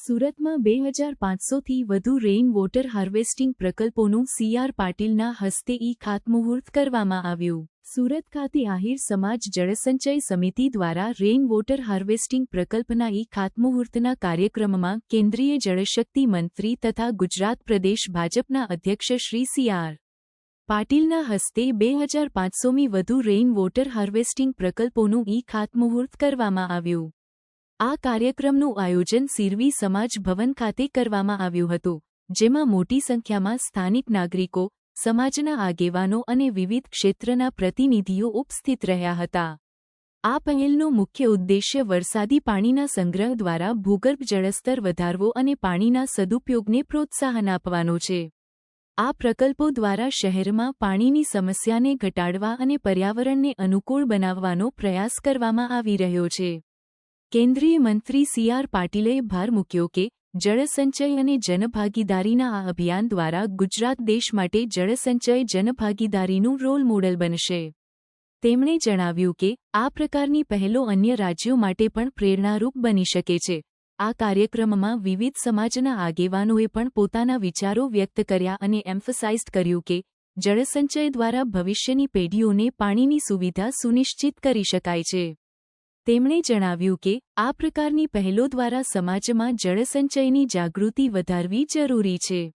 સુરતમાં 2500થી વધુ rain water harvesting પ્રકલ્પોનું સી.આર. પાટીલના હસ્તે ખાતમુહૂર્ત કરવામાં આવ્યું. સુરત ખાતે આહિર સમાજ જળસંચય સમિતિ દ્વારા રેઇન વોટર હાર્વેસ્ટિંગ પ્રકલ્પના ખાતમુહૂર્તના કાર્યક્રમમાં કેન્દ્રીય જળશક્તિ મંત્રી તથા ગુજરાત પ્રદેશ ભાજપના અધ્યક્ષ શ્રી સી.આર. પાટીલના હસ્તે 2500મી વધુ રેઇન વોટર હાર્વેસ્ટિંગ પ્રકલ્પોનું ખાતમુહૂર્ત કરવામાં આવ્યું. આ કાર્યક્રમનું આયોજન સિરવી સમાજ ભવન ખાતે કરવામાં આવ્યું હતું, જેમાં મોટી સંખ્યામાં સ્થાનિક નાગરિકો, સમાજના આગેવાનો અને વિવિધ ક્ષેત્રના પ્રતિનિધિઓ ઉપસ્થિત રહ્યા હતા. આ પહેલનો મુખ્ય ઉદ્દેશ્ય વરસાદી પાણીના સંગ્રહ દ્વારા ભૂગર્ભ જળસ્તર વધારવો અને પાણીના સદુપયોગને પ્રોત્સાહન આપવાનો છે. આ પ્રકલ્પો દ્વારા શહેરમાં પાણીની સમસ્યાને ઘટાડવા અને પર્યાવરણને અનુકૂળ બનાવવાનો પ્રયાસ કરવામાં આવી રહ્યો છે. કેન્દ્રીય મંત્રી સી.આર. પાટીલે ભાર મૂક્યો કે જળસંચય અને જનભાગીદારીના આ અભિયાન દ્વારા ગુજરાત દેશ માટે જળસંચય જનભાગીદારીનું રોલ મોડલ બનશે. તેમણે જણાવ્યું કે આ પ્રકારની પહેલો અન્ય રાજ્યો માટે પણ પ્રેરણારૂપ બની શકે છે. આ કાર્યક્રમમાં વિવિધ સમાજના આગેવાનોએ પણ પોતાના વિચારો વ્યક્ત કર્યા અને એમ્ફસાઇઝ કર્યું કે જળસંચય દ્વારા ભવિષ્યની પેઢીઓને પાણીની સુવિધા સુનિશ્ચિત કરી શકાય છે. તેમણે જણાવ્યું કે આ પ્રકારની પહેલો દ્વારા સમાજમાં જળસંચયની જાગૃતિ વધારવી જરૂરી છે.